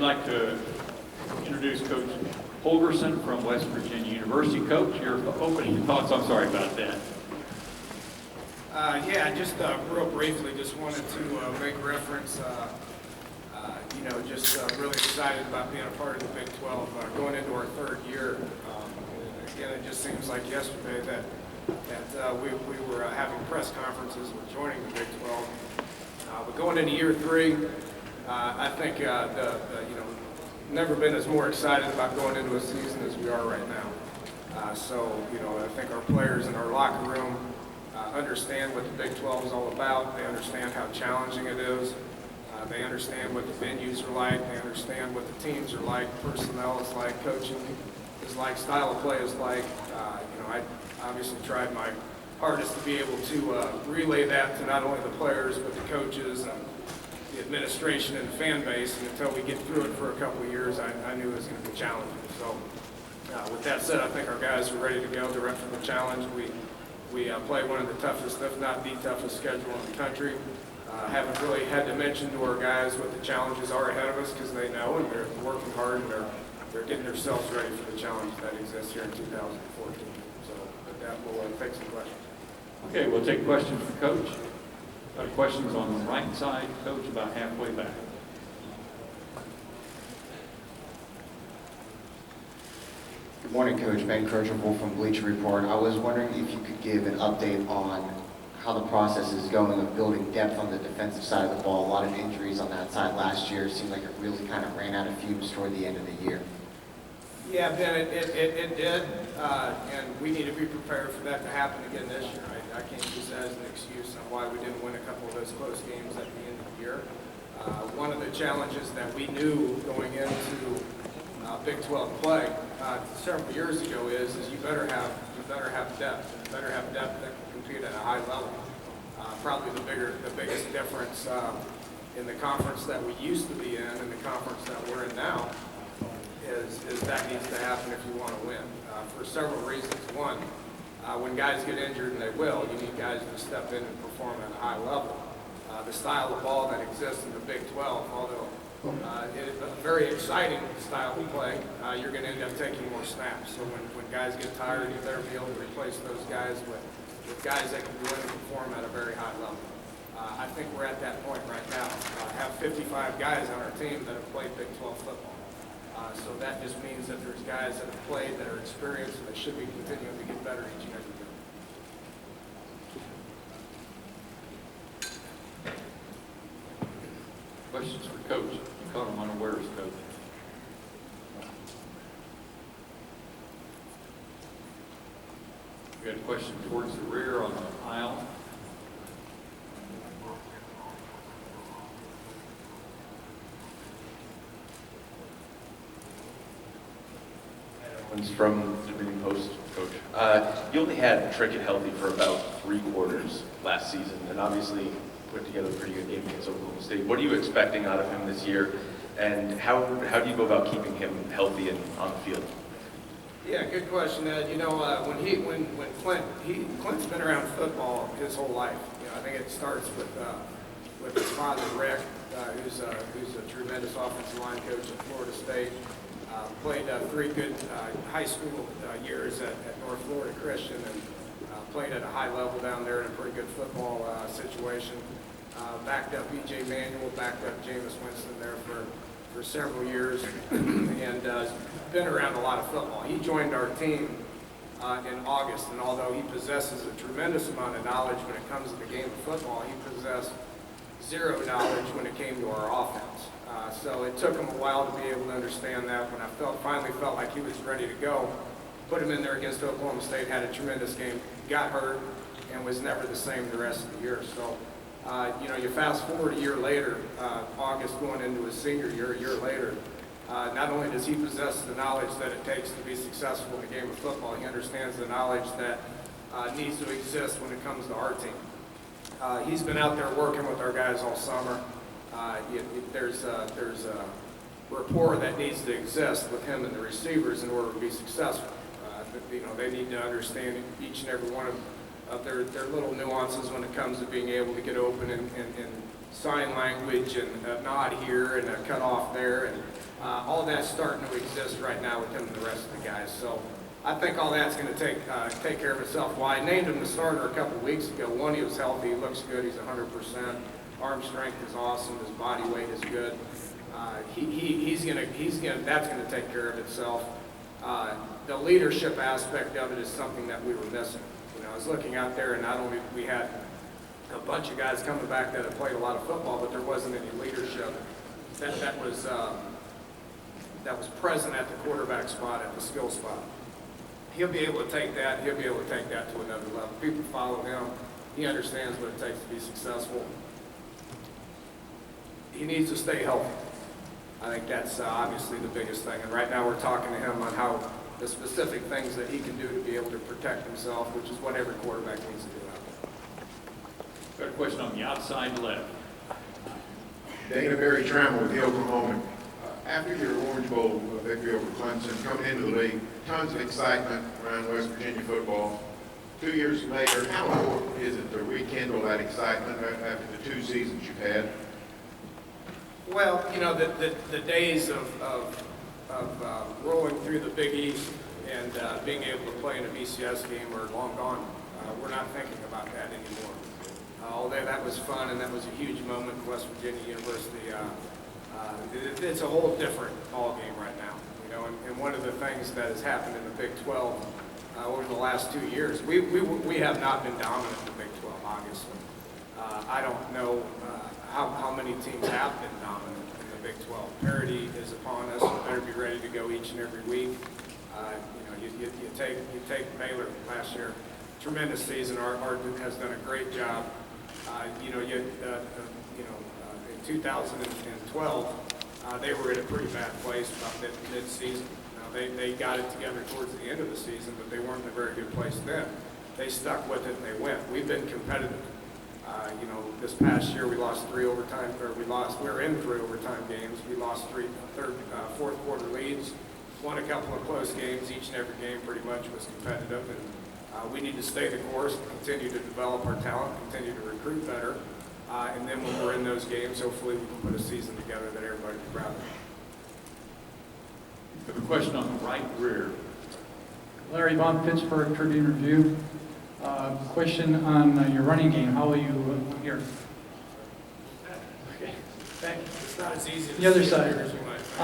we'd like to introduce Coach Holgorsen from West Virginia University. Coach, your opening thoughts. I'm sorry about that. Yeah, just real briefly, just wanted to make reference, really excited about being a part of the Big 12, going into our third year. Again, it just seems like yesterday that we were having press conferences with joining the Big 12. But going into year three, I think never been as more excited about going into a season as we are right now. I think our players in our locker room understand what the Big 12 is all about. They understand how challenging it is. They understand what the venues are like. They understand what the teams are like, personnel is like, coaching is like, style of play is like. I obviously tried my hardest to be able to relay that to not only the players but the coaches and the administration and the fan base. And until we get through it for a couple of years, I knew it was going to be challenging. So with that said, I think our guys are ready to go. They're up for the challenge. We play one of the toughest, if not the toughest schedule in the country. Haven't really had to mention to our guys what the challenges are ahead of us because they know and they're working hard and they're getting themselves ready for the challenge that exists here in 2014. So with that, we'll take some questions. Okay, we'll take questions from Coach. Got questions on the right side, Coach, about halfway back. Good morning, Coach. Ben Kirchhoff from Bleacher Report. I was wondering if you could give an update on how the process is going of building depth on the defensive side of the ball. A lot of injuries on that side last year. It seemed like it really kind of ran out of fumes toward the end of the year. Yeah, Ben, it did, and we need to be prepared for that to happen again this year. I can't use that as an excuse on why we didn't win a couple of those close games at the end of the year. One of the challenges that we knew going into Big 12 play several years ago is you better have depth. You better have depth that can compete at a high level. Probably the biggest difference in the conference that we used to be in and the conference that we're in now is that needs to happen if you want to win for several reasons. One, when guys get injured, and they will, you need guys to step in and perform at a high level. The style of ball that exists in the Big 12, although it is a very exciting style of play, you're going to end up taking more snaps. So when guys get tired, you better be able to replace those guys with guys that can go in and perform at a very high level. I think we're at that point right now. Have 55 guys on our team that have played Big 12 football. So that just means that there's guys that have played that are experienced and that should be continuing to get better each and every year. Questions for Coach? You caught him unawares, Coach. We got a question towards the rear on the aisle. From the Green Post, Coach. You only had Trickett healthy for about 3 quarters last season, and obviously put together a pretty good game against Oklahoma State. What are you expecting out of him this year, and how do you go about keeping him healthy and on the field? Yeah, good question, Ed. When Clint's been around football his whole life. I think it starts with his father, Rick, who's a tremendous offensive line coach at Florida State. Played 3 good high school years at North Florida Christian and played at a high level down there in a pretty good football situation. Backed up E.J. Manuel, backed up Jameis Winston there for several years and been around a lot of football. He joined our team in August, and although he possesses a tremendous amount of knowledge when it comes to the game of football, he possessed zero knowledge when it came to our offense. So it took him a while to be able to understand that. When I finally felt like he was ready to go, put him in there against Oklahoma State, had a tremendous game, got hurt, and was never the same the rest of the year. So, you fast forward a year later, August going into his senior year, a year later, not only does he possess the knowledge that it takes to be successful in the game of football, he understands the knowledge that needs to exist when it comes to our team. He's been out there working with our guys all summer. There's a rapport that needs to exist with him and the receivers in order to be successful. They need to understand each and every one of their little nuances when it comes to being able to get open in sign language and a nod here and a cut off there. And All that's starting to exist right now with him and the rest of the guys. So I think all that's going to take care of itself. Well, I named him the starter a couple of weeks ago. One, he was healthy, he looks good, he's 100%. Arm strength is awesome, his body weight is good. That's gonna take care of itself. The leadership aspect of it is something that we were missing. You know, I was looking out there, and not only we had a bunch of guys coming back that had played a lot of football, but there wasn't any leadership that was present at the quarterback spot, at the skill spot. He'll be able to take that. He'll be able to take that to another level. People follow him. He understands what it takes to be successful. He needs to stay healthy. I think that's obviously the biggest thing. And right now we're talking to him on how the specific things that he can do to be able to protect himself, which is what every quarterback needs to do out there. Got a question on the outside left. Dana Barry Trammell with the Oklahoman. After your Orange Bowl victory over Clemson, coming into the league, tons of excitement around West Virginia football. 2 years later, how important is it to rekindle that excitement after the 2 seasons you've had? Well, you know, the days of rolling through the Big East and being able to play in a BCS game are long gone. We're not thinking about that anymore. Although that was fun and that was a huge moment in West Virginia University, it's a whole different ball game right now. You know, and one of the things that has happened in the Big 12 over the last 2 years, we have not been dominant in the Big 12, obviously. I don't know how many teams have been dominant in the Big 12. Parity is upon us. We better be ready to go each and every week. You take Baylor last year, tremendous season. Our Duke has done a great job. In 2012, they were in a pretty bad place about mid-season. Now they got it together towards the end of the season, but they weren't in a very good place then. They stuck with it and they went. We've been competitive. This past year we lost 3 overtime, or we were in 3 overtime games. We lost 3 fourth quarter leads, won a couple of close games. Each and every game pretty much was competitive, and we need to stay the course, continue to develop our talent, continue to recruit better, and then when we're in those games, hopefully we can put a season together that everybody will be proud of. We have a question on the right rear. Larry Bond, Pittsburgh Tribune Review. Question on your running game. How will you here? Okay, thank you. It's not as easy The other see side. here as you might think.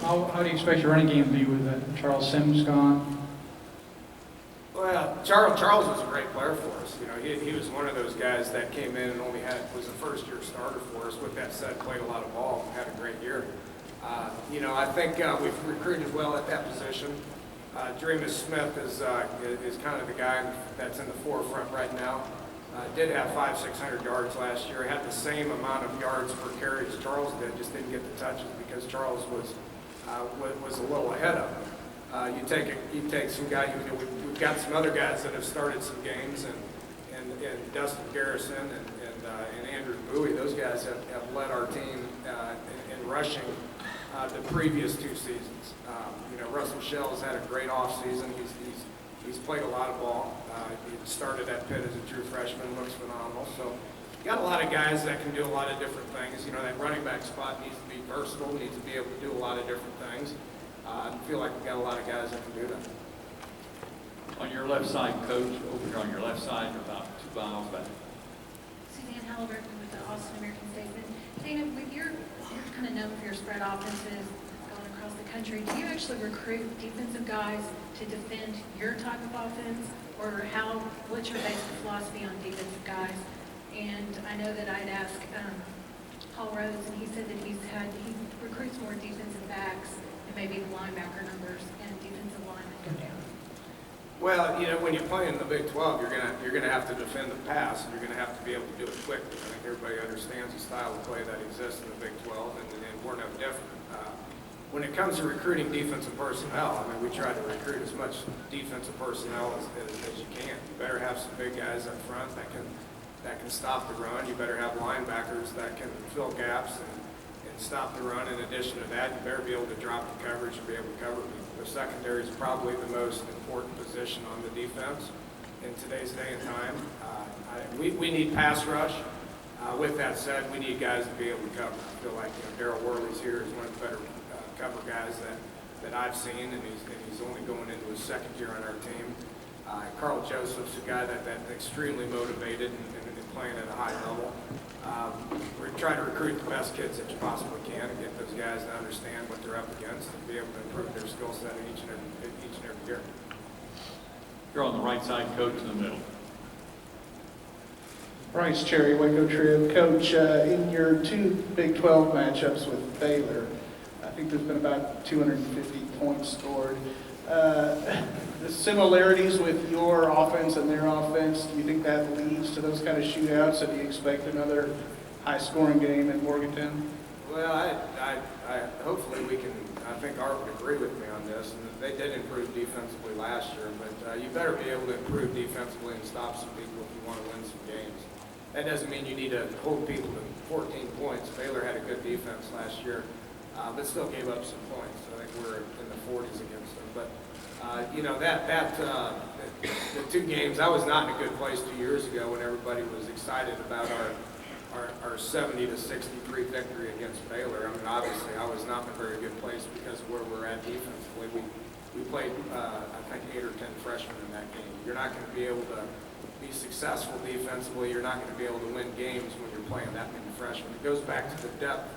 How do you expect your running game to be with Charles Sims gone? Well, Charles was a great player for us. You know, he was one of those guys that came in and was a first-year starter for us. With that said, played a lot of ball, had a great year. I think we've recruited well at that position. Dreamus Smith is kind of the guy that's in the forefront right now. Did have 500-600 yards last year. Had the same amount of yards per carry as Charles did. Just didn't get the touches because Charles was a little ahead of him. You take some guy. We've got some other guys that have started some games, and Dustin Garrison and Andrew Bowie. Those guys have led our team in rushing the previous 2 seasons. Russell Shell's had a great offseason. He's played a lot of ball. He started at Pitt as a true freshman, looks phenomenal. So you got a lot of guys that can do a lot of different things. That running back spot needs to be versatile, needs to be able to do a lot of different things. I feel like we've got a lot of guys that can do that. On your left side, Coach, over here on your left side, about 2 miles back. Suzanne Halliburton with the Austin American Statesman. Dana, you're kind of known for your spread offenses going across the country. Do you actually recruit defensive guys to defend your type of offense, or what's your basic philosophy on defensive guys? And I know that I'd asked Paul Rhodes, and he said that he recruits more defensive backs, and maybe the linebacker numbers and defensive linemen go down. Well, when you play in the Big 12, you're gonna have to defend the pass, and you're gonna have to be able to do it quickly. I think everybody understands the style of play that exists in the Big 12, and we're no different. When it comes to recruiting defensive personnel, we try to recruit as much defensive personnel as you can. You better have some big guys up front that can stop the run. You better have linebackers that can fill gaps and stop the run. In addition to that, you better be able to drop the coverage and be able to cover people. The secondary is probably the most important position on the defense in today's day and time. We need pass rush. With that said, we need guys to be able to cover. I feel like Daryl Worley's here is one of the better cover guys that I've seen, and he's only going into his second year on our team. Carl Joseph's a guy that's extremely motivated and playing at a high level. We're trying to recruit the best kids that you possibly can and get those guys to understand what they're up against and be able to improve their skill set each and every year. You're on the right side, Coach, in the middle. Bryce Cherry, Waco Trib. Coach, in your two Big 12 matchups with Baylor, I think there's been about 250 points scored. The similarities with your offense and their offense, do you think that leads to those kind of shootouts? And do you expect another high-scoring game in Morgantown? Well, I hopefully we can. I think Art would agree with me on this. And they did improve defensively last year, but you better be able to improve defensively and stop some people if you want to win some games. That doesn't mean you need to hold people to 14 points. Baylor had a good defense last year, but still gave up some points. I think we're in the 40s against them. But the two games, I was not in a good place 2 years ago when everybody was excited about our 70-63 victory against Baylor. I mean, obviously, I was not in a very good place because of where we're at defensively. We played, I think, 8 or 10 freshmen in that game. You're not going to be able to be successful defensively. You're not going to be able to win games when you're playing that many freshmen. It goes back to the depth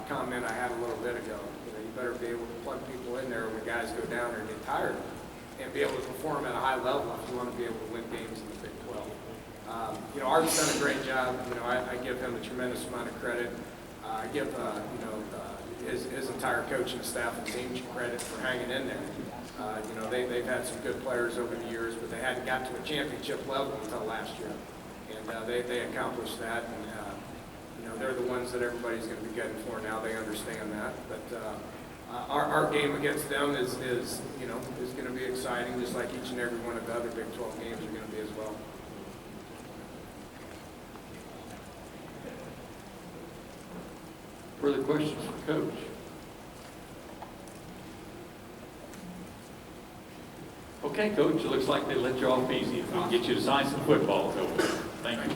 comment I had a little bit ago. You better be able to plug people in there when guys go down or get tired and be able to perform at a high level if you want to be able to win games in the Big 12. Art's done a great job. I give him a tremendous amount of credit. I give his entire coaching staff and team credit for hanging in there. They've had some good players over the years, but they hadn't got to a championship level until last year, and they accomplished that. And they're the ones that everybody's going to be getting for now. They understand that, but our game against them is going to be exciting, just like each and every one of the other Big 12 games are going to be as well. Further questions for Coach? Okay, Coach, it looks like they let you off easy. If we can get you to sign some footballs over there. Thank you.